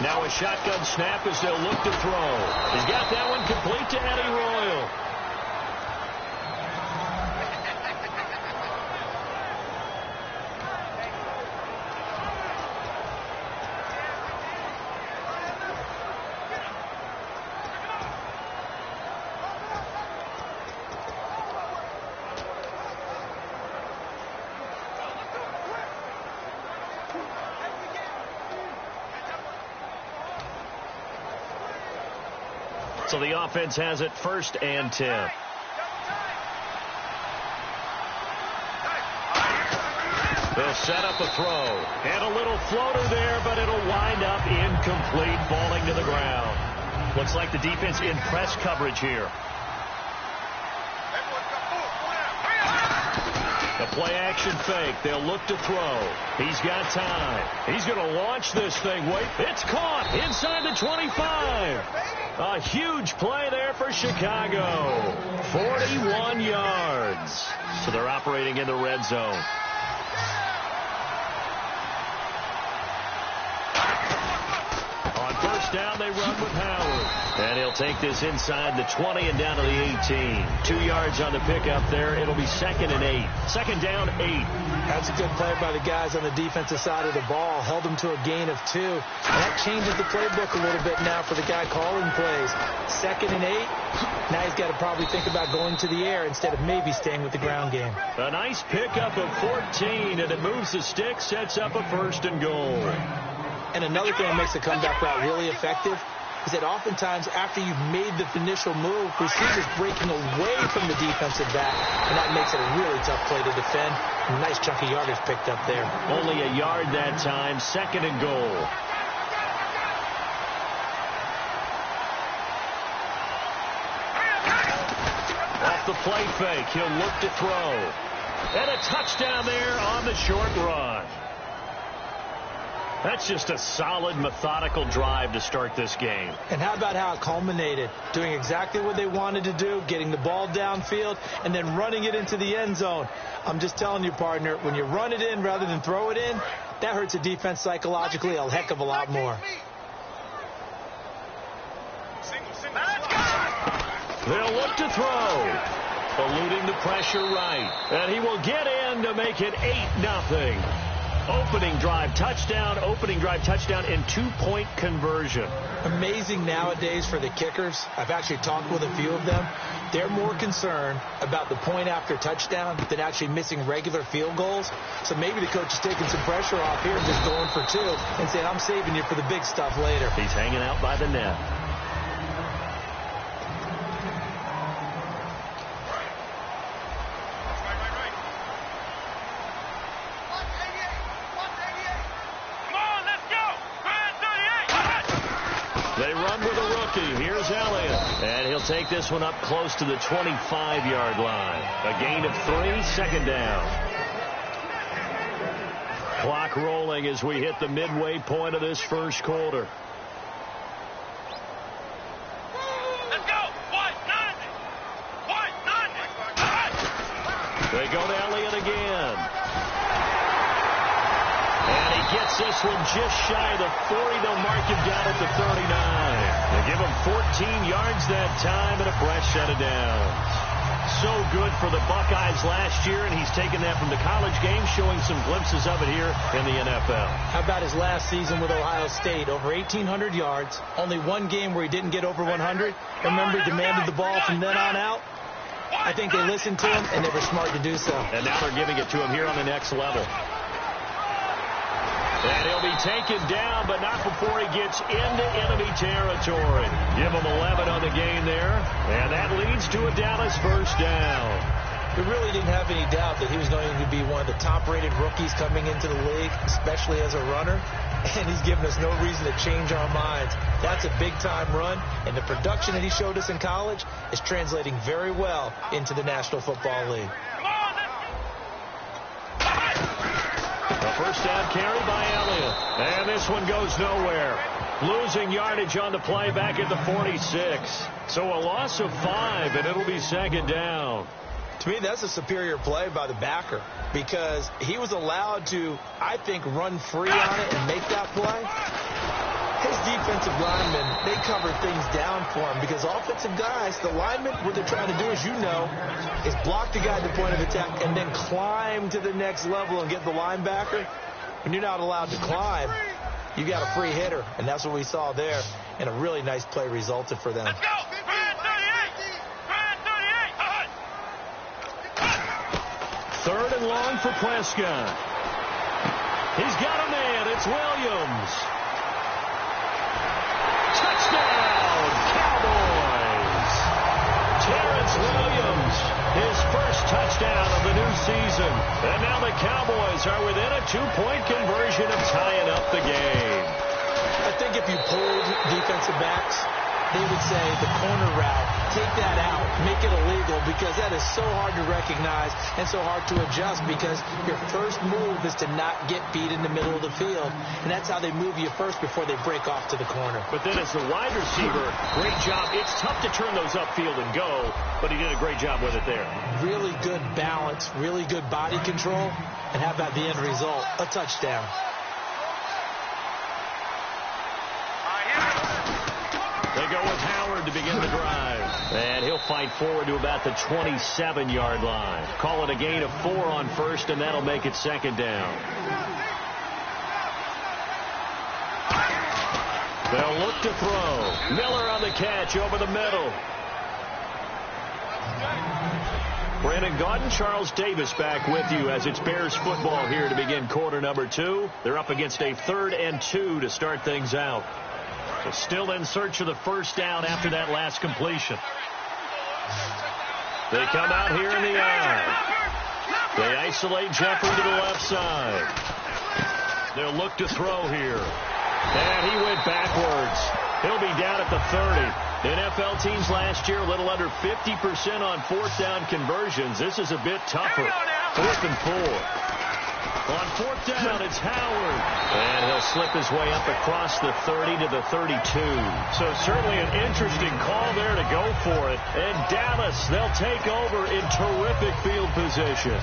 Now a shotgun snap as they'll look to throw. He's got that one complete to Eddie Royal. So the offense has it 1st and 10. They'll set up a throw. And a little floater there, but it'll wind up incomplete, falling to the ground. Looks like the defense in press coverage here. A play-action fake. They'll look to throw. He's got time. He's going to launch this thing. Wait, it's caught inside the 25. A huge play there for Chicago. 41 yards. So they're operating in the red zone. On 1st down, they run with Howard. And he'll take this inside the 20 and down to the 18. 2 yards on the pickup there. It'll be 2nd and 8. 2nd down, 8. That's a good play by the guys on the defensive side of the ball. Held them to a gain of 2. And that changes the playbook a little bit now for the guy calling plays. 2nd and 8. Now he's got to probably think about going to the air instead of maybe staying with the ground game. A nice pickup of 14, and it moves the stick, sets up a 1st and goal. And another thing that makes the comeback route really effective is that oftentimes after you've made the initial move, receivers breaking away from the defensive back, and that makes it a really tough play to defend. A nice chunk of yardage picked up there. Only a yard that time, 2nd and goal. Off the play fake, he'll look to throw. And a touchdown there on the short run. That's just a solid, methodical drive to start this game. And how about how it culminated? Doing exactly what they wanted to do, getting the ball downfield, and then running it into the end zone. I'm just telling you, partner, when you run it in rather than throw it in, that hurts a defense psychologically a heck of a lot more. They'll look to throw. Eluding the pressure right. And he will get in to make it 8-0. Opening drive touchdown in 2-point conversion. Amazing nowadays for the kickers. I've actually talked with a few of them. They're more concerned about the point after touchdown than actually missing regular field goals. So maybe the coach is taking some pressure off here and just going for 2 and saying, I'm saving you for the big stuff later. He's hanging out by the net. Here's Elliott. And he'll take this one up close to the 25-yard line. A gain of 3, 2nd down. Clock rolling as we hit the midway point of this 1st quarter. Let's go. They go to Elliott again. And he gets this one just shy of the 40. They'll mark him down at the 39. They give him 14 yards that time and a fresh set of downs. So good for the Buckeyes last year, and he's taken that from the college game, showing some glimpses of it here in the NFL. How about his last season with Ohio State? Over 1,800 yards. Only one game where he didn't get over 100. Remember, he demanded the ball from then on out. I think they listened to him, and they were smart to do so. And now they're giving it to him here on the next level. And he'll be taken down, but not before he gets into enemy territory. Give him 11 on the game there, and that leads to a Dallas 1st down. We really didn't have any doubt that he was going to be one of the top-rated rookies coming into the league, especially as a runner, and he's given us no reason to change our minds. That's a big-time run, and the production that he showed us in college is translating very well into the National Football League. A 1st down carry by Elliott. And this one goes nowhere. Losing yardage on the play back at the 46. So a loss of 5, and it'll be 2nd down. To me, that's a superior play by the backer because he was allowed to, I think, run free on it and make that play. His defensive linemen, they cover things down for him because offensive guys, the linemen, what they're trying to do, as you know, is block the guy at the point of attack and then climb to the next level and get the linebacker. When you're not allowed to climb, you got a free hitter, and that's what we saw there, and a really nice play resulted for them. Let's go! 3rd and long for Prescott. He's got a man. It's Williams. Touchdown, Cowboys. Terrence Williams, his first touchdown of the new season. And now the Cowboys are within a 2-point conversion of tying up the game. I think if you pulled defensive backs, they would say the corner route, take that out, make it illegal, because that is so hard to recognize and so hard to adjust because your first move is to not get beat in the middle of the field, and that's how they move you first before they break off to the corner. But then as the wide receiver, great job. It's tough to turn those upfield and go, but he did a great job with it there. Really good balance, really good body control, and how about the end result? A touchdown. They go with Howard to begin the drive. And he'll fight forward to about the 27-yard line. Call it a gain of 4 on first, and that'll make it 2nd down. They'll look to throw. Miller on the catch over the middle. Brandon Gaudin, Charles Davis back with you as it's Bears football here to begin quarter number 2. They're up against a 3rd and 2 to start things out. So still in search of the first down after that last completion. They come out here in the eye. They isolate Jeffrey to the left side. They'll look to throw here. And he went backwards. He'll be down at the 30. NFL teams last year a little under 50% on 4th down conversions. This is a bit tougher. 4th and 4. On 4th down, it's Howard. And he'll slip his way up across the 30 to the 32. So certainly an interesting call there to go for it. And Dallas, they'll take over in terrific field position.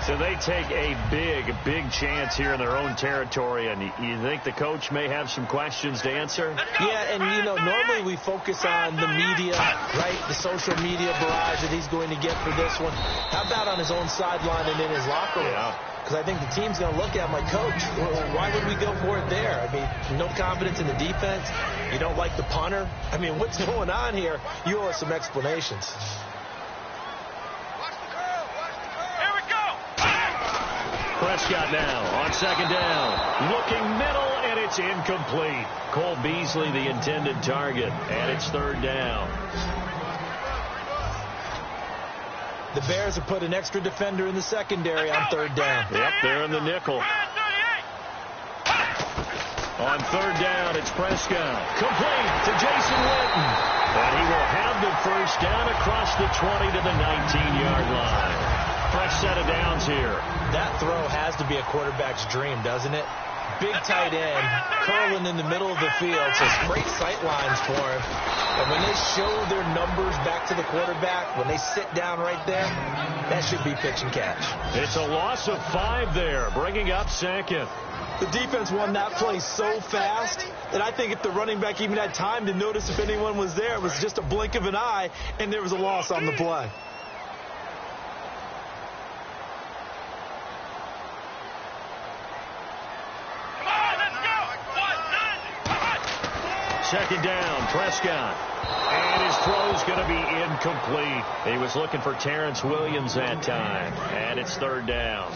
So they take a big chance here in their own territory. And you think the coach may have some questions to answer? Yeah, and, you know, normally we focus on the media, right, the social media barrage that he's going to get for this one. How about on his own sideline and in his locker room? Yeah. Because I think the team's going to look at my coach. Why would we go for it there? I mean, no confidence in the defense. You don't like the punter. I mean, what's going on here? You owe us some explanations. Here we go. Prescott now on 2nd down. Looking middle, and it's incomplete. Cole Beasley, the intended target, and it's 3rd down. The Bears have put an extra defender in the secondary on 3rd down. Yep, they're in the nickel. On 3rd down, it's Prescott. Complete to Jason Witten. And he will have the first down across the 20 to the 19-yard line. Fresh set of downs here. That throw has to be a quarterback's dream, doesn't it? Big tight end, curling in the middle of the field, so great sight lines for him. And when they show their numbers back to the quarterback, when they sit down right there, that should be pitch and catch. It's a loss of 5 there, bringing up 2nd. The defense won that play so fast that I think if the running back even had time to notice if anyone was there, it was just a blink of an eye, and there was a loss on the play. Second down, Prescott. And his throw's going to be incomplete. He was looking for Terrence Williams that time. And it's 3rd down.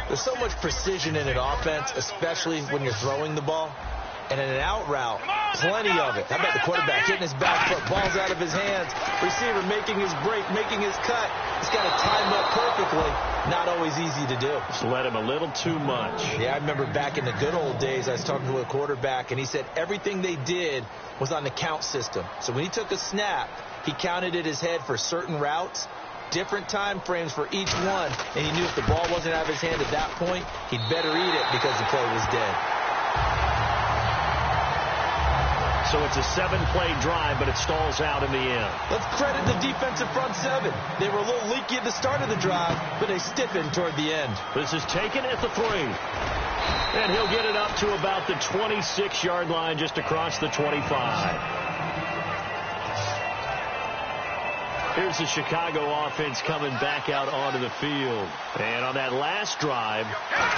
There's so much precision in an offense, especially when you're throwing the ball. And in an out route, plenty of it. How about the quarterback hitting his back foot, ball's out of his hands, receiver making his break, making his cut. He's got to time up perfectly. Not always easy to do. Just let him a little too much. Yeah, I remember back in the good old days, I was talking to a quarterback, and he said everything they did was on the count system. So when he took a snap, he counted in his head for certain routes, different time frames for each one, and he knew if the ball wasn't out of his hand at that point, he'd better eat it because the play was dead. So it's a 7-play drive, but it stalls out in the end. Let's credit the defensive front 7. They were a little leaky at the start of the drive, but they stiffened toward the end. This is taken at the 3. And he'll get it up to about the 26-yard line, just across the 25. Here's the Chicago offense coming back out onto the field. And on that last drive,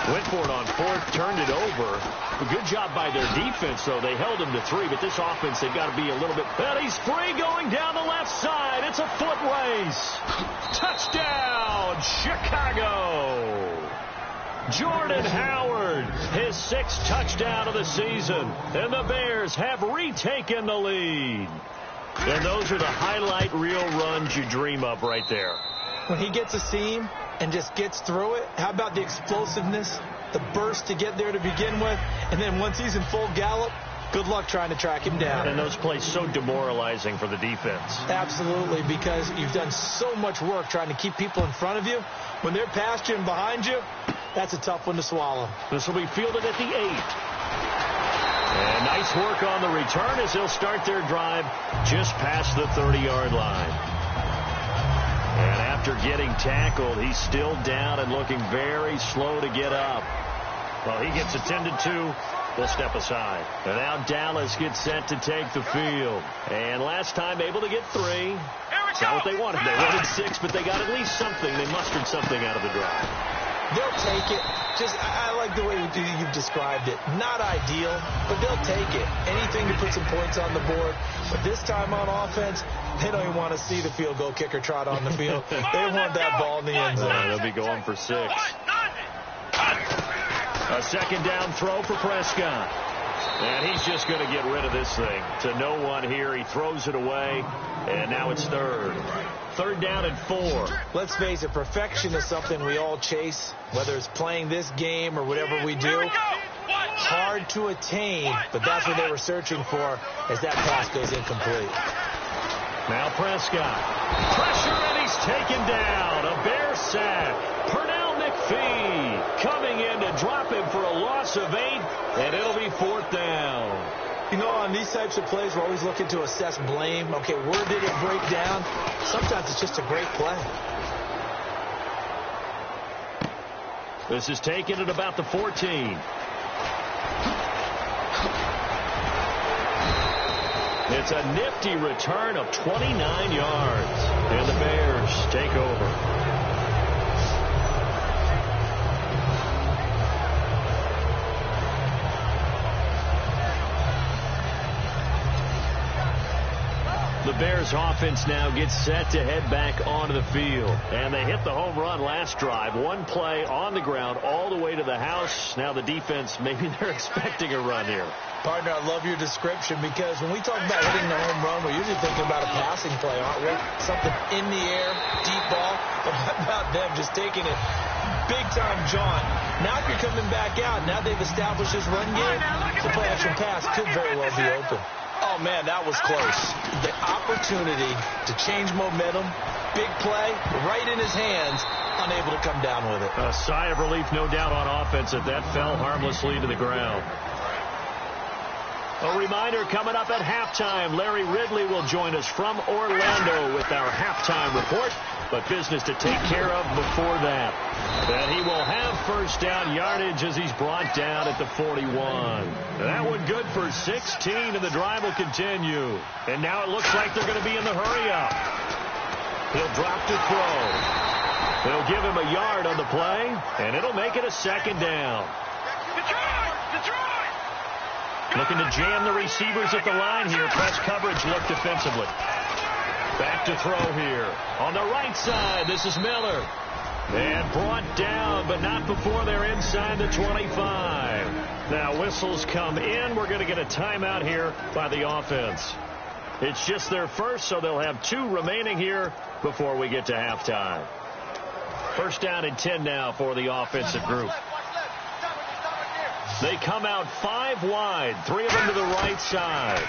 went for it on fourth, turned it over. A good job by their defense, though. They held him to 3, but this offense, they've got to be a little bit... And he's free going down the left side. It's a foot race. Touchdown, Chicago. Jordan Howard, his 6th touchdown of the season. And the Bears have retaken the lead. And those are the highlight reel runs you dream of right there. When he gets a seam and just gets through it, how about the explosiveness, the burst to get there to begin with, and then once he's in full gallop, good luck trying to track him down. And those plays so demoralizing for the defense. Absolutely, because you've done so much work trying to keep people in front of you. When they're past you and behind you, that's a tough one to swallow. This will be fielded at the 8. And nice work on the return as they'll start their drive just past the 30-yard line. And after getting tackled, he's still down and looking very slow to get up. Well, he gets attended to. They'll step aside. And now Dallas gets set to take the field. And last time able to get 3. It's not what they wanted. They wanted 6, but they got at least something. They mustered something out of the drive. They'll take it. I like the way you've described it. Not ideal, but they'll take it. Anything to put some points on the board. But this time on offense, they don't even want to see the field goal kicker trot on the field. They want that ball in the end zone. They'll be going for 6. A second down throw for Prescott. And he's just going to get rid of this thing. To no one here. He throws it away. And now it's 3rd. 3rd down and 4. Let's face it, perfection is something we all chase, whether it's playing this game or whatever we do. Hard to attain, but that's what they were searching for as that pass goes incomplete. Now Prescott. Pressure, and he's taken down. A Bear sack. Pernell McPhee coming in to drop him for a loss of 8, and it'll be 4th down. You know, on these types of plays, we're always looking to assess blame. Okay, where did it break down? Sometimes it's just a great play. This is taken at about the 14. It's a nifty return of 29 yards. And the Bears take over. The Bears offense now gets set to head back onto the field. And they hit the home run last drive. One play on the ground all the way to the house. Now the defense, maybe they're expecting a run here. Partner, I love your description because when we talk about hitting the home run, we're usually thinking about a passing play, aren't we? Something in the air, deep ball. But what about them just taking it big-time jaunt? Now if you're coming back out, now they've established this run game, the play-action pass could very well be open. Oh, man, that was close. The opportunity to change momentum, big play, right in his hands, unable to come down with it. A sigh of relief, no doubt, on offense that fell harmlessly to the ground. A reminder, coming up at halftime, Larry Ridley will join us from Orlando with our halftime report. But business to take care of before that. And he will have first down yardage as he's brought down at the 41. That one good for 16, and the drive will continue. And now it looks like they're going to be in the hurry-up. He'll drop to throw. They'll give him a yard on the play, and it'll make it a second down. Looking to jam the receivers at the line here. Press coverage look defensively. Back to throw here. On the right side, this is Miller. And brought down, but not before they're inside the 25. Now whistles come in. We're going to get a timeout here by the offense. It's just their first, so they'll have 2 remaining here before we get to halftime. First down and 10 now for the offensive group. They come out 5 wide, 3 of them to the right side.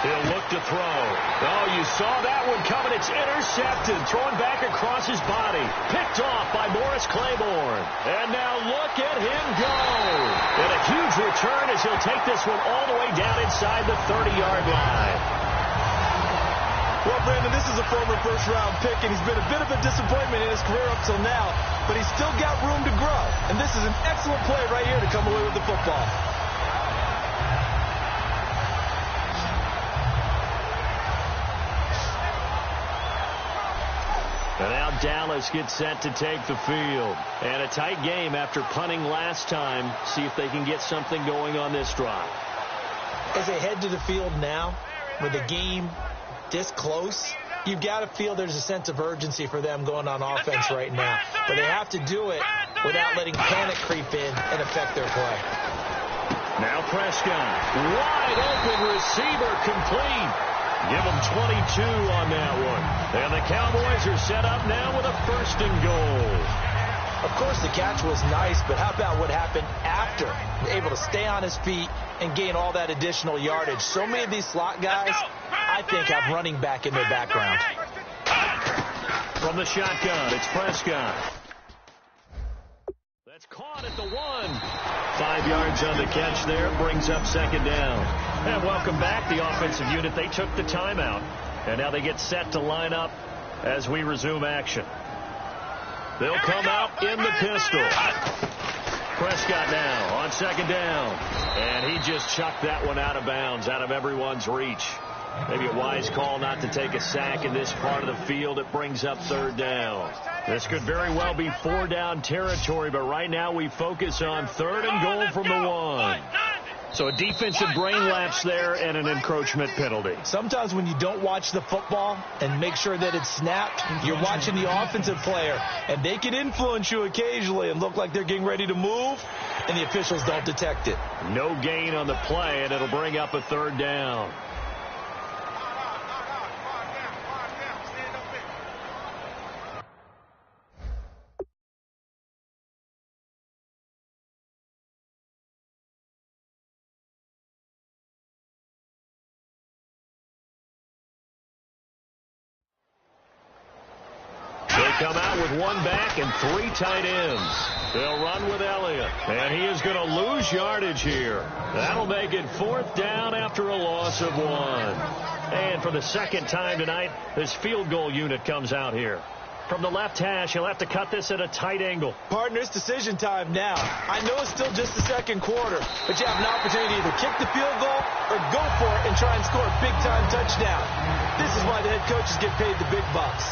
He'll look to throw. Oh, you saw that one coming. It's intercepted. Thrown back across his body. Picked off by Morris Claiborne. And now look at him go. And a huge return as he'll take this one all the way down inside the 30-yard line. Well, Brandon, this is a former first-round pick, and he's been a bit of a disappointment in his career up till now, but he's still got room to grow. And this is an excellent play right here to come away with the football. And now Dallas gets set to take the field. And a tight game after punting last time. See if they can get something going on this drive. As they head to the field now, with the game this close, you've got to feel there's a sense of urgency for them going on offense right now. But they have to do it without letting panic creep in and affect their play. Now Prescott. Wide open receiver complete. Give them 22 on that one. And the Cowboys are set up now with a 1st and goal. Of course, the catch was nice, but how about what happened after? Able to stay on his feet and gain all that additional yardage. So many of these slot guys, I think, have running back in their background. From the shotgun, it's Prescott. That's caught at the 1. 5 yards on the catch there. Brings up 2nd down. And welcome back, the offensive unit. They took the timeout. And now they get set to line up as we resume action. They'll come out in the pistol. Prescott now on 2nd down. And he just chucked that one out of bounds, out of everyone's reach. Maybe a wise call not to take a sack in this part of the field. It brings up 3rd down. This could very well be 4-down territory, but right now we focus on 3rd and goal from the 1. So a defensive brain lapse there and an encroachment penalty. Sometimes when you don't watch the football and make sure that it's snapped, you're watching the offensive player, and they can influence you occasionally and look like they're getting ready to move, and the officials don't detect it. No gain on the play, and it'll bring up a 3rd down. Come out with 1 back and 3 tight ends. They'll run with Elliott, and he is going to lose yardage here. That'll make it 4th down after a loss of 1. And for the 2nd time tonight, this field goal unit comes out here. From the left hash, he'll have to cut this at a tight angle. Partner, it's decision time now. I know it's still just the 2nd quarter, but you have an opportunity to either kick the field goal or go for it and try and score a big-time touchdown. This is why the head coaches get paid the big bucks.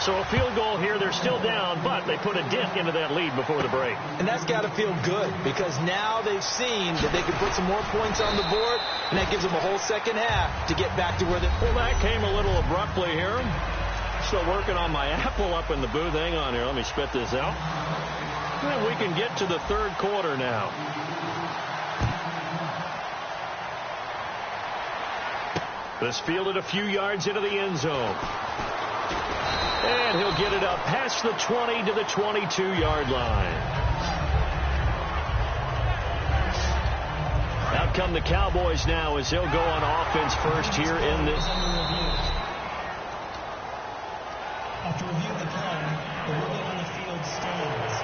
So a field goal here, they're still down, but they put a dent into that lead before the break. And that's got to feel good because now they've seen that they can put some more points on the board, and that gives them a whole 2nd half to get back to where they... Well, that came a little abruptly here. Still working on my apple up in the booth. Hang on here. Let me spit this out. And we can get to the 3rd quarter now. This fielded a few yards into the end zone. And he'll get it up past the 20 to the 22-yard line. Out come the Cowboys now as they'll go on offense first here in this. After reviewing the play, the ruling on the field stands.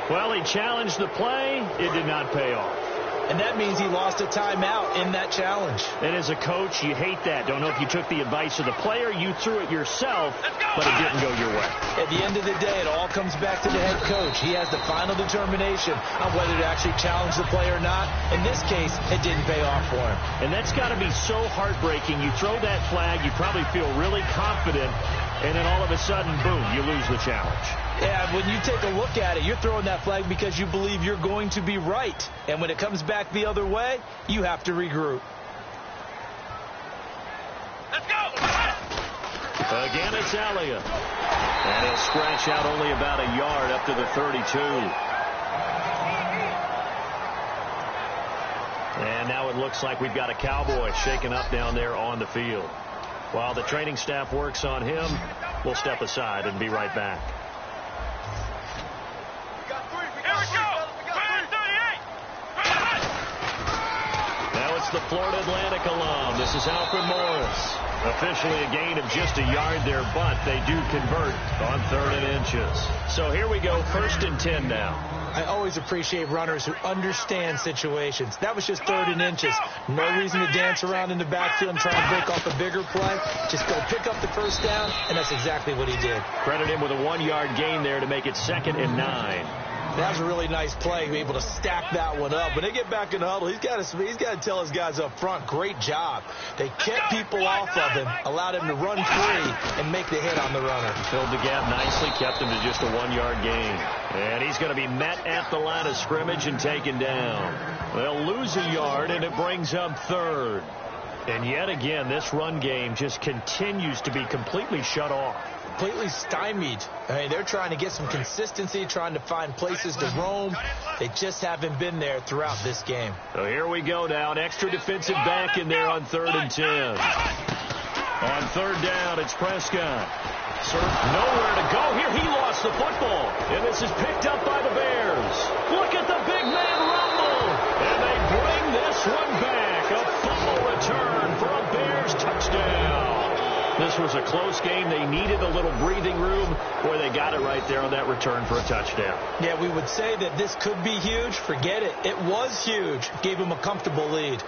Well, he challenged the play. It did not pay off. And that means he lost a timeout in that challenge. And as a coach, you hate that. Don't know if you took the advice of the player. You threw it yourself, but it didn't go your way. At the end of the day, it all comes back to the head coach. He has the final determination on whether to actually challenge the play or not. In this case, it didn't pay off for him. And that's got to be so heartbreaking. You throw that flag, you probably feel really confident, and then all of a sudden, boom, you lose the challenge. Yeah, when you take a look at it, you're throwing that flag because you believe you're going to be right. And when it comes back the other way, you have to regroup. Let's go! Again, it's Elliott. And he'll scratch out only about a yard up to the 32. And now it looks like we've got a Cowboy shaken up down there on the field. While the training staff works on him, we'll step aside and be right back. the Florida Atlantic alum. This is Alfred Morris. Officially a gain of just a yard there, but they do convert on 3rd and inches. So here we go, 1st and 10 now. I always appreciate runners who understand situations. That was just 3rd and inches. No reason to dance around in the backfield and try and break off a bigger play. Just go pick up the first down, and that's exactly what he did. Credit him with a 1-yard gain there to make it 2nd and 9. That was a really nice play, to be able to stack that one up. When they get back in the huddle, he's got to tell his guys up front, great job. They kept people off of him, allowed him to run free, and make the hit on the runner. Filled the gap nicely, kept him to just a 1-yard gain. And he's going to be met at the line of scrimmage and taken down. They'll lose a yard, and it brings up 3rd. And yet again, this run game just continues to be completely shut off. Completely stymied. I mean, they're trying to get some consistency, trying to find places to roam. They just haven't been there throughout this game. So here we go now. An extra defensive back in there on 3rd and 10. On 3rd down, it's Prescott. Nowhere to go here. He lost the football. And this is picked up by the Bears. Look at the big man rumble. And they bring this one back. A fumble return for a Bears touchdown. This was a close game. They needed a little breathing room. Boy, they got it right there on that return for a touchdown. Yeah, we would say that this could be huge. Forget it. It was huge. Gave him a comfortable lead.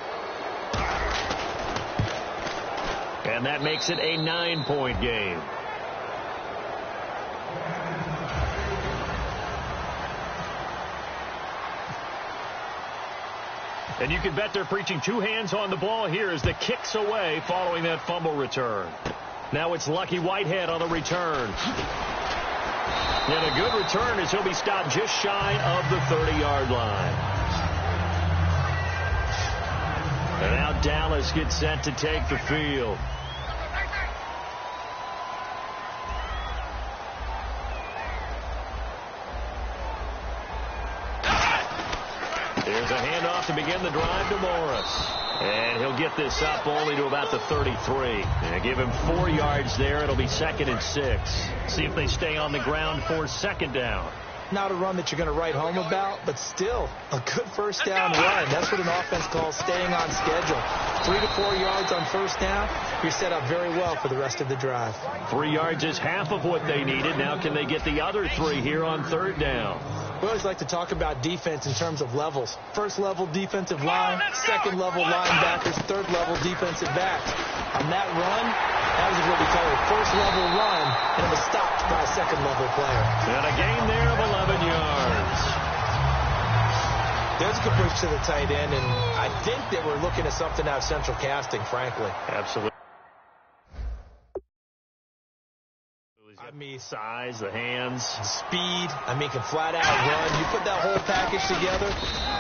And that makes it a 9-point game. And you can bet they're preaching 2 hands on the ball here as the kick's away following that fumble return. Now it's Lucky Whitehead on the return. And a good return as he'll be stopped just shy of the 30-yard line. And now Dallas gets set to take the field. There's a handoff to begin the drive to Morris. And he'll get this up only to about the 33. And give him 4 yards there. It'll be 2nd and 6. See if they stay on the ground for 2nd down. Not a run that you're going to write home about, but still a good first down run. That's what an offense calls staying on schedule. 3 to 4 yards on first down. You're set up very well for the rest of the drive. 3 yards is half of what they needed. Now can they get the other 3 here on 3rd down? We always like to talk about defense in terms of levels. 1st level defensive line, 2nd level linebackers, 3rd level defensive backs. On that run, that was what we call a 1st level run, and it was stopped by a 2nd level player. And a gain there of 11 yards. There's a good push to the tight end, and I think that we're looking at something out of central casting, frankly. Absolutely. I mean, size, the hands, speed. I mean, can flat out run. You put that whole package together,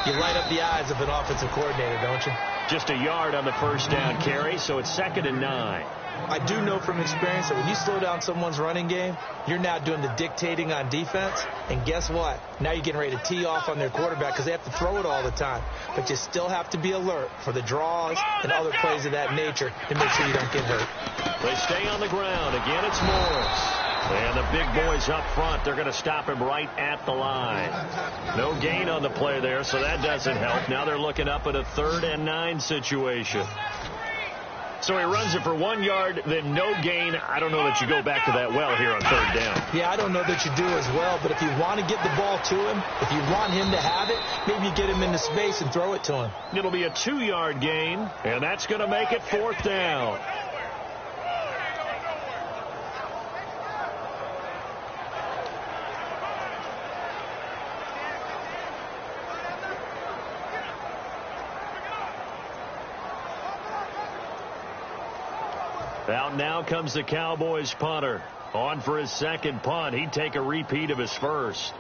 you light up the eyes of an offensive coordinator, don't you? Just a yard on the first down carry, so it's 2nd and 9. I do know from experience that when you slow down someone's running game, you're now doing the dictating on defense. And guess what? Now you're getting ready to tee off on their quarterback because they have to throw it all the time. But you still have to be alert for the draws and other plays of that nature to make sure you don't get hurt. They stay on the ground. Again, it's Morris. And the big boys up front, they're going to stop him right at the line. No gain on the play there, so that doesn't help. Now they're looking up at a 3rd and 9 situation. So he runs it for 1 yard, then no gain. I don't know that you go back to that well here on 3rd down. Yeah, I don't know that you do as well, but if you want to get the ball to him, if you want him to have it, maybe you get him into space and throw it to him. It'll be a 2-yard gain, and that's going to make it 4th down. Out now comes the Cowboys punter. On for his 2nd punt. He'd take a repeat of his first.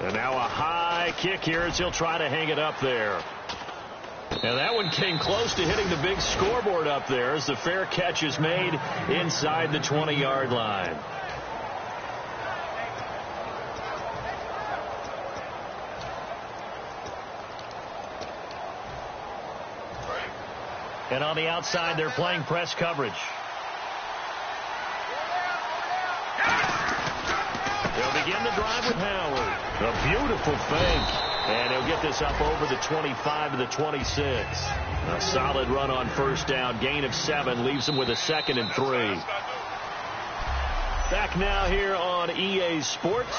And now a high kick here as he'll try to hang it up there. And that one came close to hitting the big scoreboard up there as the fair catch is made inside the 20-yard line. And on the outside, they're playing press coverage. They'll begin the drive with Howard. A beautiful fake. And he'll get this up over the 25 to the 26. A solid run on first down. Gain of 7 leaves him with a 2nd and 3. Back now here on EA Sports.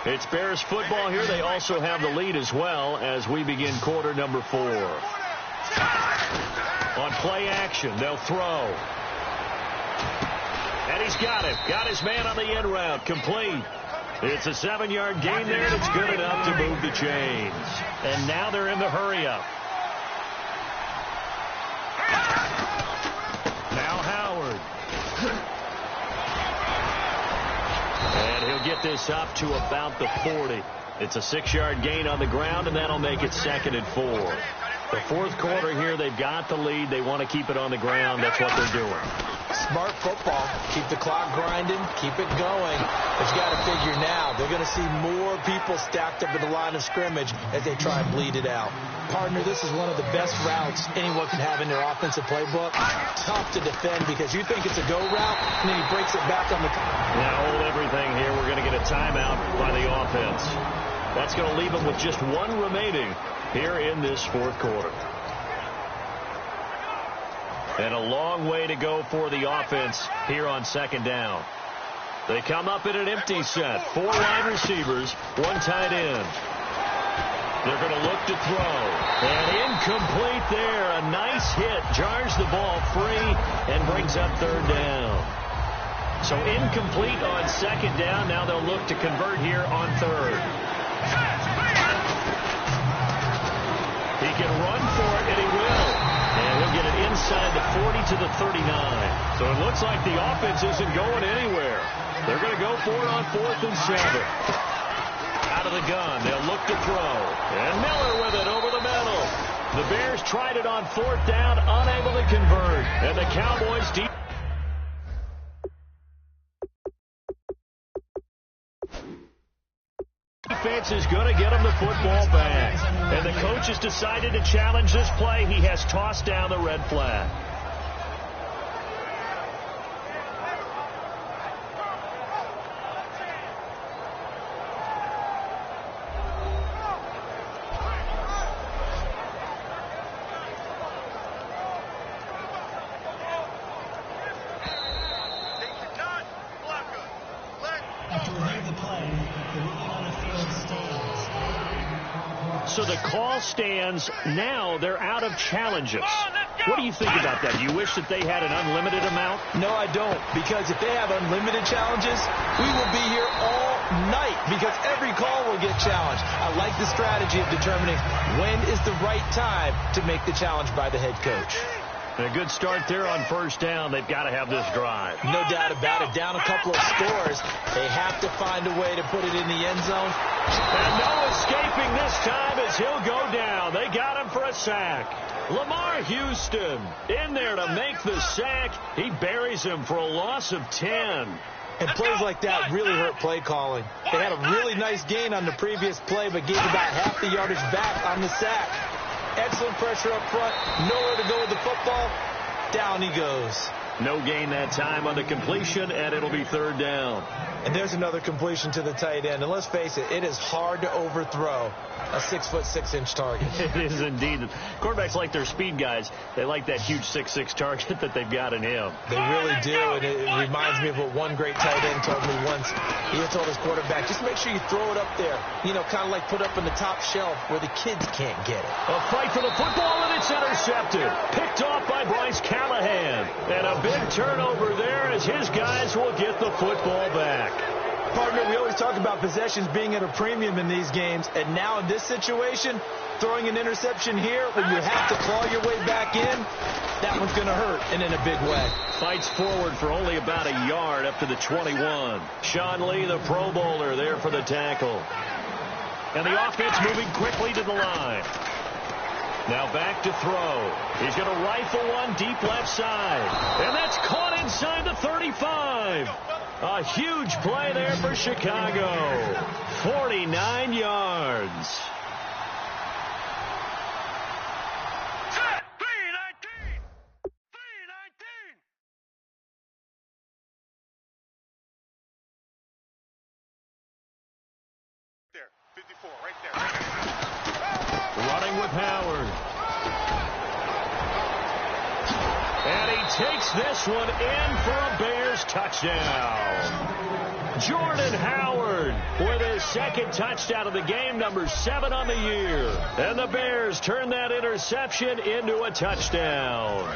It's Bears football here. They also have the lead as well as we begin quarter number 4. On play action, they'll throw. And he's got it. Got his man on the end route. Complete. It's a 7-yard gain there, and it's good enough to move the chains. And now they're in the hurry-up. Now Howard. And he'll get this up to about the 40. It's a 6-yard gain on the ground, and that'll make it 2nd and 4. The fourth quarter here, they've got the lead. They want to keep it on the ground. That's what they're doing. Smart football. Keep the clock grinding. Keep it going. But you got to figure now, they're going to see more people stacked up at the line of scrimmage as they try and bleed it out. Partner, this is one of the best routes anyone can have in their offensive playbook. Tough to defend because you think it's a go route, and then he breaks it back on the... Now hold everything here. We're going to get a timeout by the offense. That's going to leave them with just 1 remaining here in this fourth quarter. And a long way to go for the offense here on 2nd down. They come up in an empty set. 4 wide receivers, 1 tight end. They're going to look to throw. And incomplete there. A nice hit. Jars the ball free and brings up 3rd down. So incomplete on 2nd down. Now they'll look to convert here on 3rd. He can run for it, and he will. And he'll get it inside the 40 to the 39. So it looks like the offense isn't going anywhere. They're going to go for it on 4th and 7. Out of the gun, they'll look to throw. And Miller with it over the middle. The Bears tried it on 4th down, unable to convert. And the Cowboys deep. Defense is going to get him the football back. And the coach has decided to challenge this play. He has tossed down the red flag. After reviewing the play, the ruling on the field stands. So the call stands. Now they're out of challenges. What do you think about that? Do you wish that they had an unlimited amount? No, I don't, because if they have unlimited challenges, we will be here all night because every call will get challenged. I like the strategy of determining when is the right time to make the challenge by the head coach. A good start there on 1st down. They've got to have this drive. No doubt about it. Down a couple of scores. They have to find a way to put it in the end zone. And no escaping this time as he'll go down. They got him for a sack. Lamar Houston in there to make the sack. He buries him for a loss of 10. And plays like that really hurt play calling. They had a really nice gain on the previous play, but gave about half the yardage back on the sack. Excellent pressure up front. Nowhere to go with the football. Down he goes. No gain that time on the completion, and it'll be 3rd down. And there's another completion to the tight end. And let's face it, it is hard to overthrow a 6'6" target. It is indeed. Quarterbacks like their speed guys. They like that huge 6'6" target that they've got in him. They really do, and it reminds me of what one great tight end told me once. He had told his quarterback, just make sure you throw it up there. You know, kind of like put up in the top shelf where the kids can't get it. A fight for the football, and it's intercepted. Picked off by Bryce Callahan. And a big turnover there as his guys will get the football back. Partner, we always talk about possessions being at a premium in these games, and now in this situation, throwing an interception here when you have to claw your way back in, that one's going to hurt, and in a big way. Fights forward for only about a yard up to the 21. Sean Lee, the Pro Bowler, there for the tackle. And the offense moving quickly to the line. Now back to throw. He's going to rifle one deep left side. And that's caught inside the 35. A huge play there for Chicago. 49 yards. There, 54, right there. takes this one in for a Bears touchdown. Jordan Howard with his second touchdown of the game, number 7 on the year. And the Bears turn that interception into a touchdown.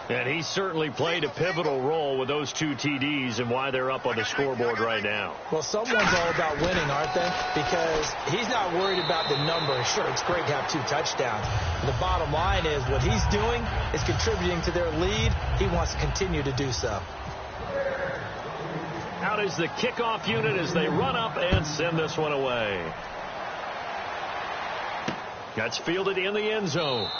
And he certainly played a pivotal role with those 2 TDs and why they're up on the scoreboard right now. Well, someone's all about winning, aren't they? Because he's not worried about the number. Sure, it's great to have 2 touchdowns. The bottom line is what he's doing is contributing to their lead. He wants to continue to do so. Out is the kickoff unit as they run up and send this one away. That's fielded in the end zone.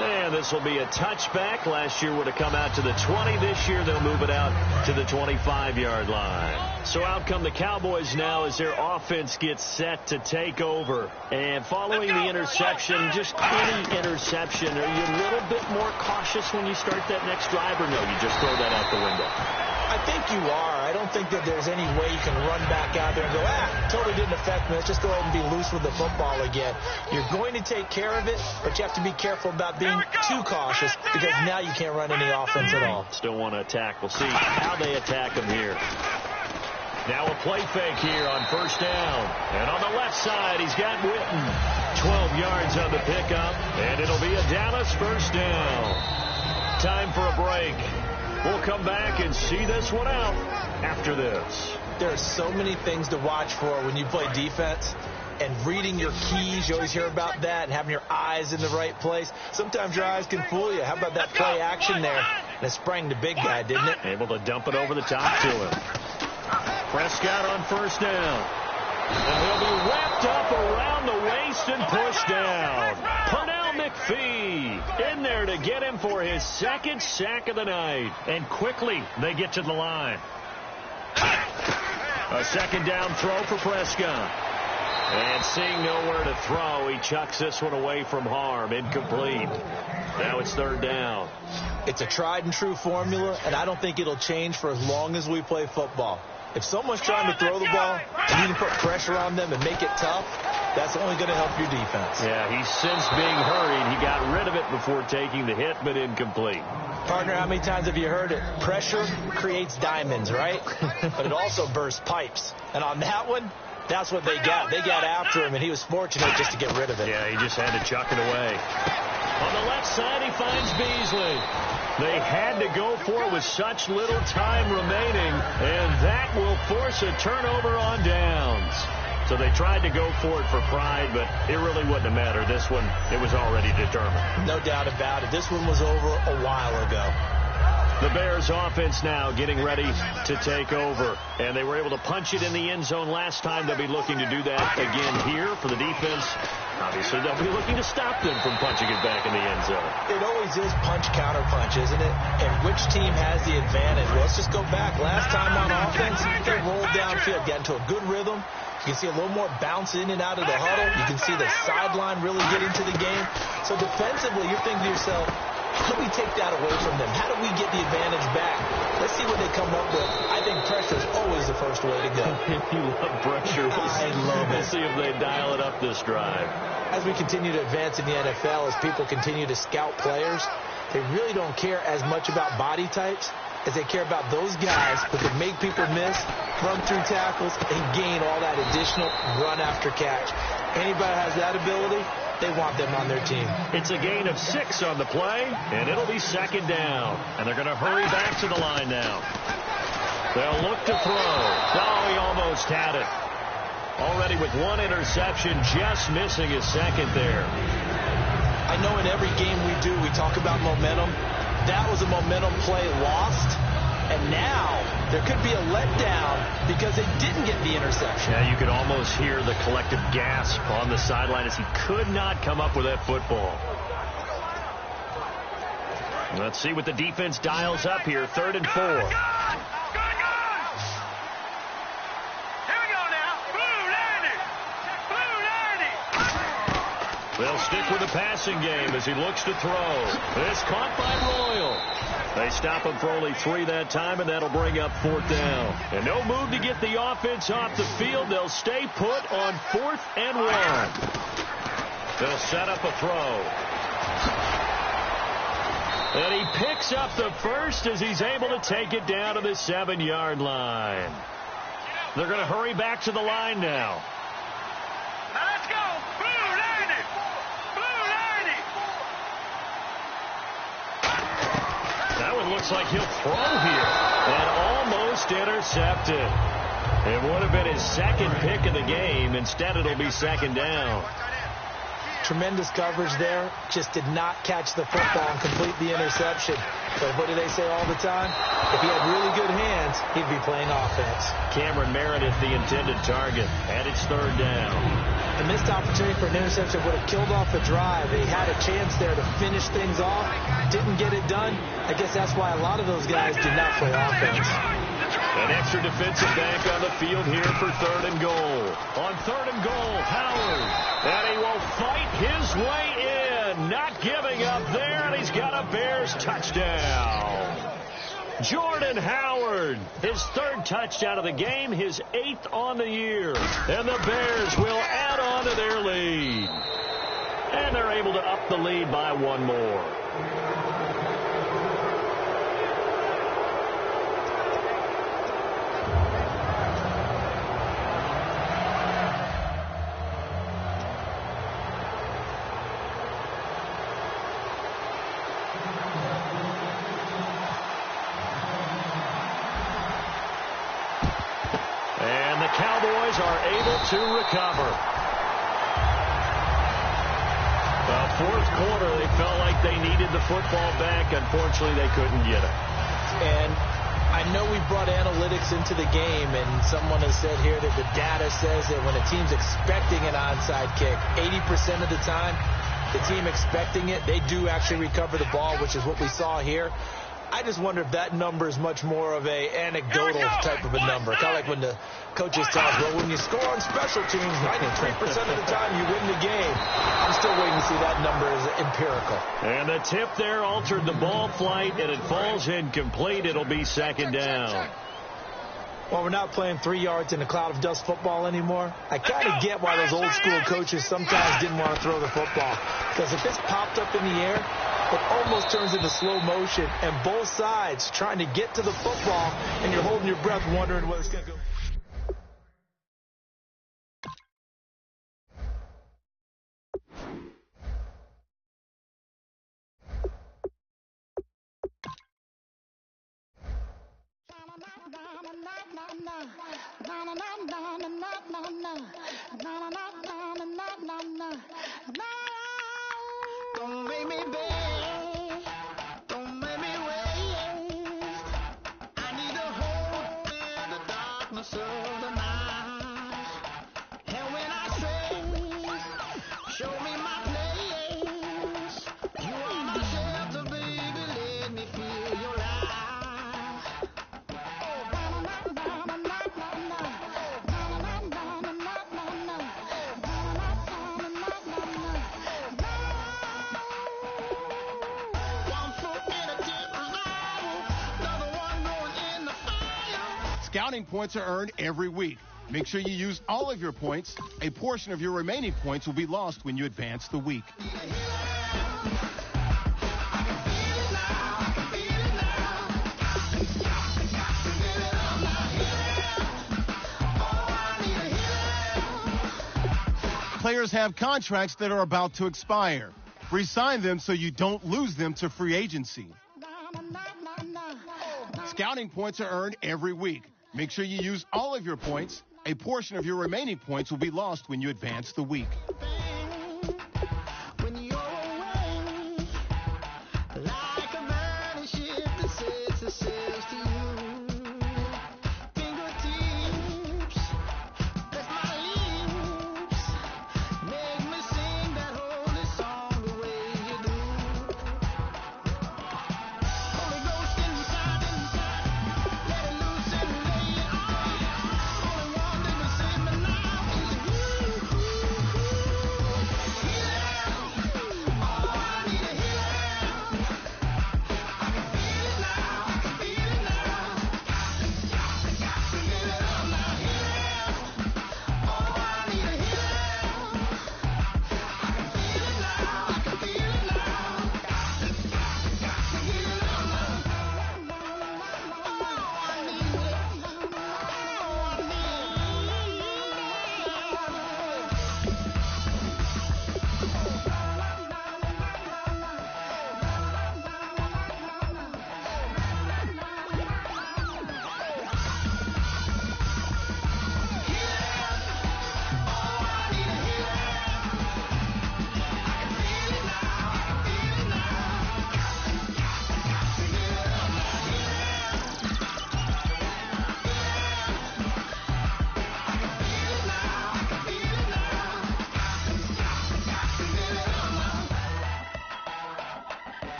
And this will be a touchback. Last year would have come out to the 20. This year they'll move it out to the 25-yard line. So out come the Cowboys now as their offense gets set to take over. And following the interception, just any interception, are you a little bit more cautious when you start that next drive, or no, you just throw that out the window? I think you are. I don't think that there's any way you can run back out there and go, totally didn't affect me. Let's just go ahead and be loose with the football again. You're going to take care of it, but you have to be careful about being too cautious because now you can't run any offense at all. Still want to attack. We'll see how they attack him here. Now a play fake here on first down. And on the left side, he's got Witten. 12 yards on the pickup, and it'll be a Dallas first down. Time for a break. We'll come back and see this one out after this. There are so many things to watch for when you play defense. And reading your keys, you always hear about that, and having your eyes in the right place. Sometimes your eyes can fool you. How about that play action there? And it sprang the big guy, didn't it? Able to dump it over the top to him. Prescott on first down. And he'll be wrapped up around the waist and pushed down. Pernell McPhee in there to get him for his second sack of the night. And quickly they get to the line. A second down throw for Prescott. And seeing nowhere to throw, he chucks this one away from harm. Incomplete. Now it's third down. It's a tried and true formula, and I don't think it'll change for as long as we play football. If someone's trying to throw the ball, and you can put pressure on them and make it tough, that's only going to help your defense. Yeah, he's since being hurried. He got rid of it before taking the hit, but incomplete. Partner, how many times have you heard it? Pressure creates diamonds, right? But it also bursts pipes. And on that one, that's what they got. They got after him, and he was fortunate just to get rid of it. Yeah, he just had to chuck it away. On the left side, he finds Beasley. They had to go for it with such little time remaining, and that will force a turnover on downs. So they tried to go for it for pride, but it really wouldn't have mattered. This one, it was already determined. No doubt about it. This one was over a while ago. The Bears offense now getting ready to take over. And they were able to punch it in the end zone last time. They'll be looking to do that again here for the defense. Obviously, they'll be looking to stop them from punching it back in the end zone. It always is punch-counter-punch, isn't it? And which team has the advantage? Well, let's just go back. Last time on offense, they rolled downfield, got into a good rhythm. You can see a little more bounce in and out of the huddle. You can see the sideline really get into the game. So defensively, you're thinking to yourself, how do we take that away from them? How do we get the advantage back? Let's see what they come up with. I think pressure is always the first way to go. You love pressure. I love it. We'll see if they dial it up this drive. As we continue to advance in the NFL, as people continue to scout players, they really don't care as much about body types as they care about those guys who can make people miss, run through tackles, and gain all that additional run after catch. Anybody has that ability, they want them on their team. It's a gain of 6 on the play, and it'll be second down. And they're going to hurry back to the line now. They'll look to throw. Oh, he almost had it. Already with one interception, just missing his second there. I know in every game we do, we talk about momentum. That was a momentum play lost. And now there could be a letdown because they didn't get the interception. Yeah, you could almost hear the collective gasp on the sideline as he could not come up with that football. Let's see what the defense dials up here. 3rd and 4. They'll stick with the passing game as he looks to throw. This caught by Royal. They stop him for only 3 that time, and that'll bring up 4th down. And no move to get the offense off the field. They'll stay put on 4th and 1. They'll set up a throw. And he picks up the first as he's able to take it down to the 7-yard line. They're going to hurry back to the line now. Now let's go. Blue 90. Blue 90. That one looks like he'll throw here. And almost intercepted. It would have been his second pick of the game. Instead, it'll be second down. Tremendous coverage there. Just did not catch the football and complete the interception. But what do they say all the time? If he had really good hands, he'd be playing offense. Cameron Meredith, the intended target. And it's third down. The missed opportunity for an interception would have killed off the drive. He had a chance there to finish things off. Didn't get it done. I guess that's why a lot of those guys do not play offense. An extra defensive back on the field here for third and goal. On third and goal, Howard. And he will fight his way in. Not giving up there, and he's got a Bears touchdown. Jordan Howard, his third touchdown of the game, his 8th on the year. And the Bears will add on to their lead. And they're able to up the lead by one more. Cowboys are able to recover. Fourth quarter, they felt like they needed the football back. Unfortunately, they couldn't get it. And I know we brought analytics into the game, and someone has said here that the data says that when a team's expecting an onside kick, 80% of the time, the team expecting it, they do actually recover the ball, which is what we saw here. I just wonder if that number is much more of a anecdotal type of a number. Kind of like when the coaches tell us, well, when you score on special teams, 93% of the time you win the game. I'm still waiting to see that number as empirical. And the tip there altered the ball flight, and it falls incomplete. It'll be second down. Well, we're not playing 3 yards in a cloud of dust football anymore. I kind of get why those old school coaches sometimes didn't want to throw the football. Because if it's popped up in the air, it almost turns into slow motion, and both sides trying to get to the football, and you're holding your breath wondering whether it's going to go. Don't make me beg, don't make me wait. I need a hope in the darkness of the night. And when I say, show me my place. You are my shelter, baby, let me feel your light. Scouting points are earned every week. Make sure you use all of your points. A portion of your remaining points will be lost when you advance the week. Players have contracts that are about to expire. Resign them so you don't lose them to free agency. Scouting points are earned every week. Make sure you use all of your points. A portion of your remaining points will be lost when you advance the week.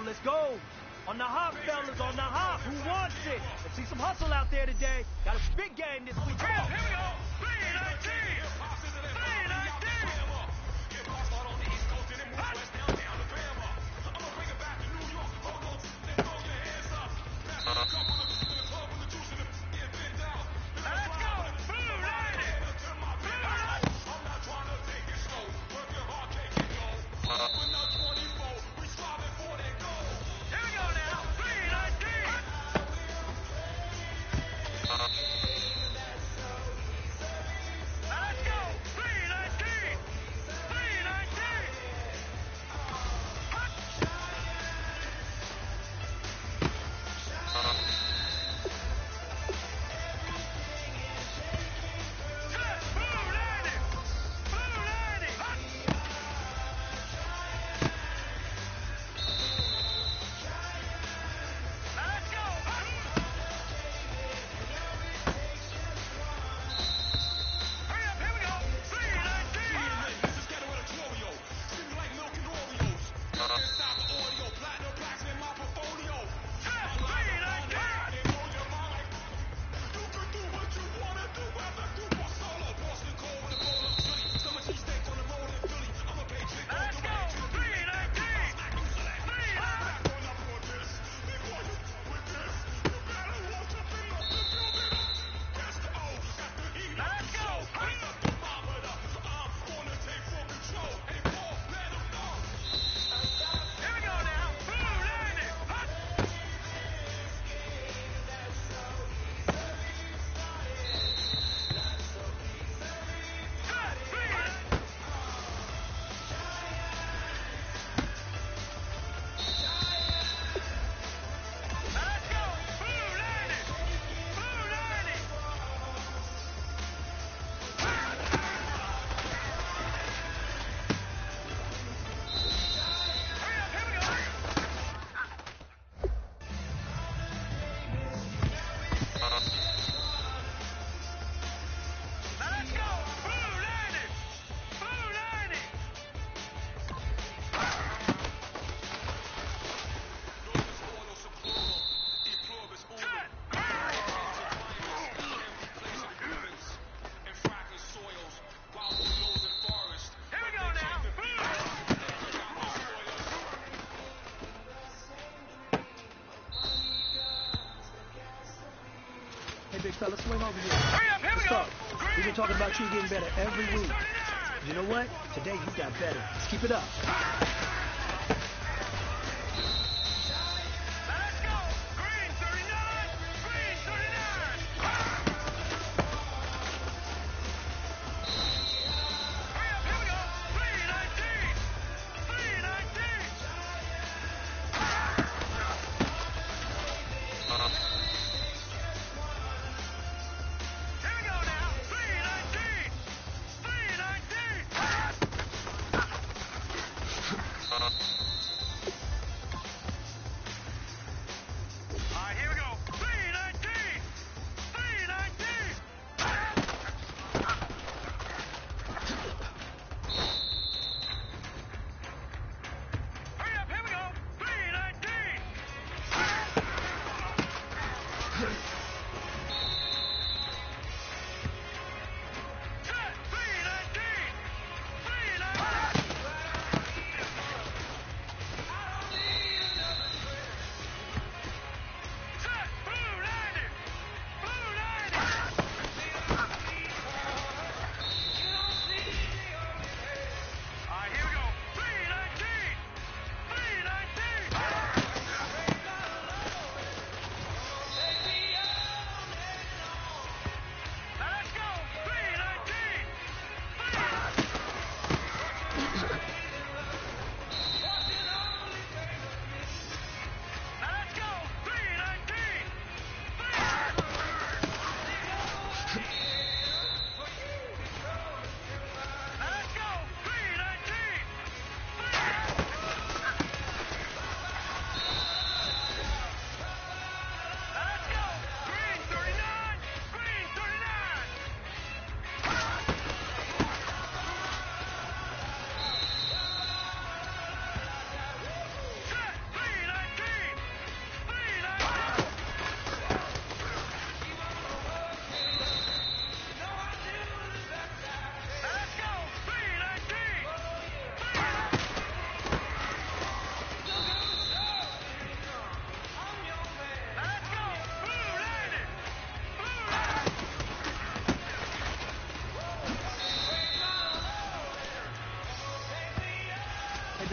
let's go. On the hop, fellas, on the hop. Who wants it? Let's see some hustle out there today. Got a big game this week. Here we go. 319. 319. Let's go. Blue 90. Here we go now. 319. Let's go. 319. 319. Blue 90. Blue 90. Let's go. Hurry up, here we go. 319. Let's go. 319. 319. Let's go. Here we go now. Blue 90. Let's go. Blue 90. Blue 90. Hurry up, here we go. Let's go. Blue 90. Blue 90. Here we go now. Hey, big fella, swing over here. Hurry up, here we What's go. up? We've been talking about you getting better every week. 39. You know what? Today you got better. Let's keep it up. Let's go. Green 39. Green 39. Hurry up, here we go. 319. 319. Here we go now. 319. 319.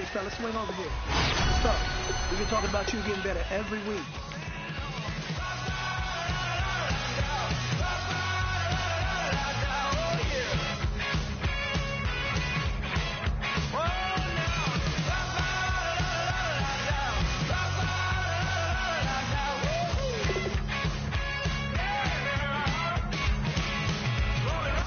fella. Swing over here. What's up? We've been talking about you getting better every week.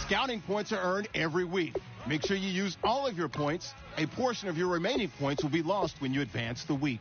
Scouting points are earned every week. Make sure you use all of your points. A portion of your remaining points will be lost when you advance the week.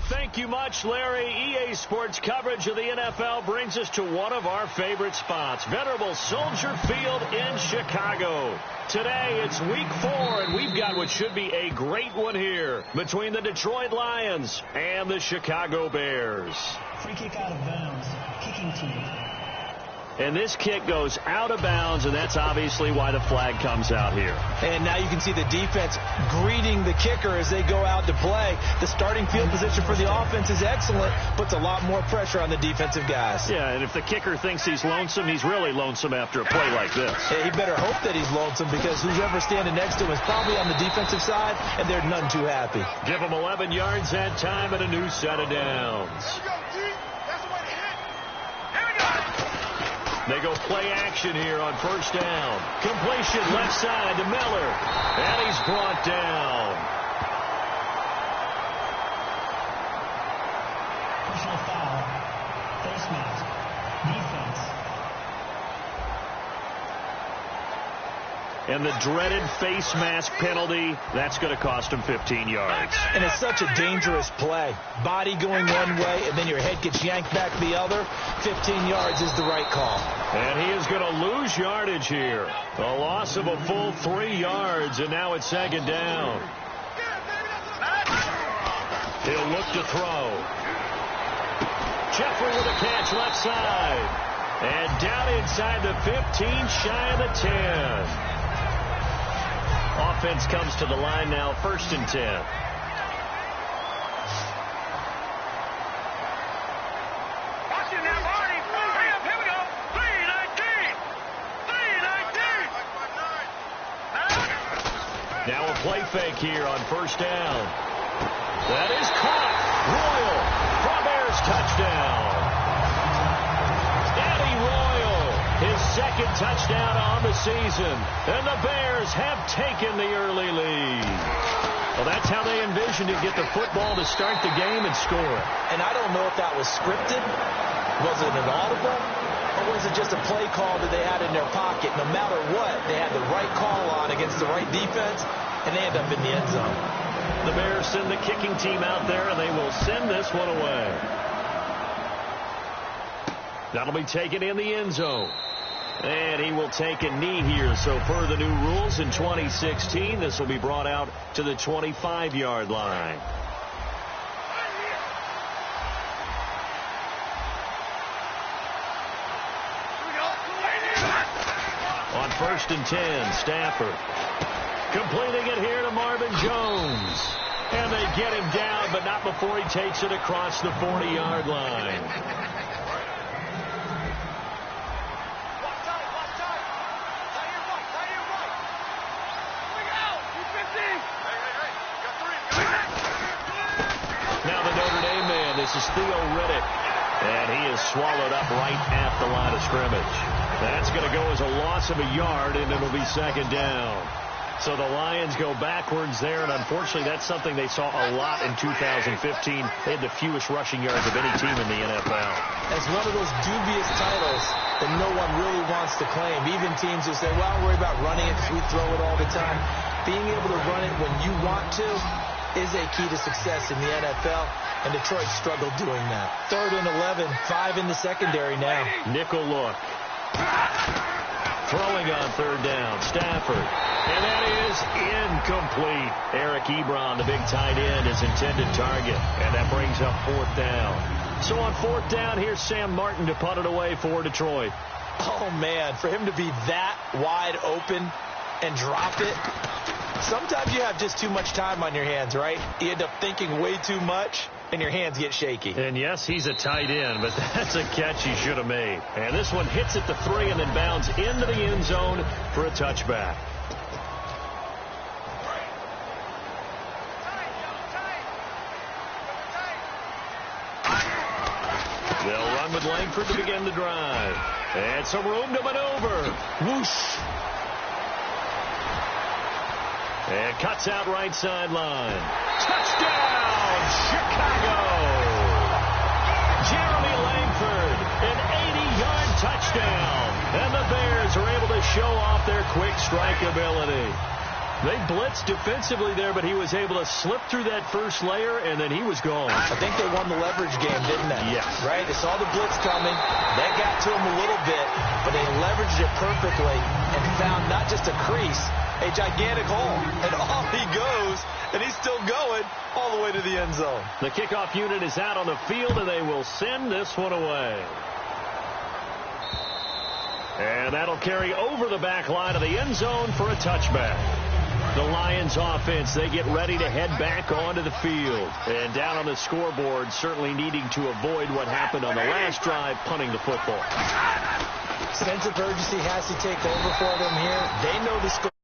Thank you much, Larry. EA Sports coverage of the NFL brings us to one of our favorite spots, venerable Soldier Field in Chicago. Today, it's week 4, and we've got what should be a great one here between the Detroit Lions and the Chicago Bears. Free kick out of bounds. Kicking team. And this kick goes out of bounds, and that's obviously why the flag comes out here. And now you can see the defense greeting the kicker as they go out to play. The starting field position for the offense is excellent, puts a lot more pressure on the defensive guys. Yeah, and if the kicker thinks he's lonesome, he's really lonesome after a play like this. Yeah, he better hope that he's lonesome, because who's ever standing next to him is probably on the defensive side, and they're none too happy. Give him 11 yards that time and a new set of downs. They go play action here on first down. Completion left side to Miller. And he's brought down. Personal foul. Face mask. Defense. And the dreaded face mask penalty, that's going to cost him 15 yards. And it's such a dangerous play. Body going one way, and then your head gets yanked back the other. 15 yards is the right call. And he is going to lose yardage here. A loss of a full 3 yards, and now it's second down. He'll look to throw. Jeffrey with a catch left side. And down inside the 15, shy of the 10. Offense comes to the line now, 1st and 10. Watch it now, Marty. Hurry up, here we go. 3-19. 3-19. Now a play fake here on first down. That is caught. Royal for Bears touchdown. Eddie Royal, his second touchdown on the season. And the Bears have taken the early lead. Well, that's how they envisioned to get the football to start the game and score it. And I don't know if that was scripted. Was it an audible? Or was it just a play call that they had in their pocket? No matter what, they had the right call on against the right defense, and they end up in the end zone. The Bears send the kicking team out there, and they will send this one away. That'll be taken in the end zone. And he will take a knee here. So per the new rules in 2016, this will be brought out to the 25-yard line. On 1st and 10, Stafford completing it here to Marvin Jones. And they get him down, but not before he takes it across the 40-yard line. Now the Notre Dame man, this is Theo Riddick. And he is swallowed up right at the line of scrimmage. That's going to go as a loss of a yard, and it'll be second down. So the Lions go backwards there, and unfortunately that's something they saw a lot in 2015. They had the fewest rushing yards of any team in the NFL. It's one of those dubious titles that no one really wants to claim. Even teams who say, well, don't worry about running it because we throw it all the time. Being able to run it when you want to is a key to success in the NFL, and Detroit struggled doing that. 3rd and 11, 5 in the secondary now. Nickel look. Throwing on 3rd down, Stafford. And that is incomplete. Eric Ebron, the big tight end, is intended target. And that brings up 4th down. So on 4th down, here's Sam Martin to punt it away for Detroit. Oh, man, for him to be that wide open and drop it. Sometimes you have just too much time on your hands, right? You end up thinking way too much, and your hands get shaky. And yes, he's a tight end, but that's a catch he should have made. And this one hits at the 3 and then bounds into the end zone for a touchback. They'll run with Langford to begin the drive. And some room to maneuver. Whoosh. And cuts out right sideline. Touchdown, Chicago! Jeremy Langford, an 80-yard touchdown. And the Bears are able to show off their quick strike ability. They blitzed defensively there, but he was able to slip through that first layer, and then he was gone. I think they won the leverage game, didn't they? Yes. Right? They saw the blitz coming. That got to him a little bit, but they leveraged it perfectly and found not just a crease, a gigantic hole. And off he goes, and he's still going all the way to the end zone. The kickoff unit is out on the field, and they will send this one away. And that'll carry over the back line of the end zone for a touchback. The Lions offense, they get ready to head back onto the field. And down on the scoreboard, certainly needing to avoid what happened on the last drive, punting the football. Sense of urgency has to take over for them here. They know the score.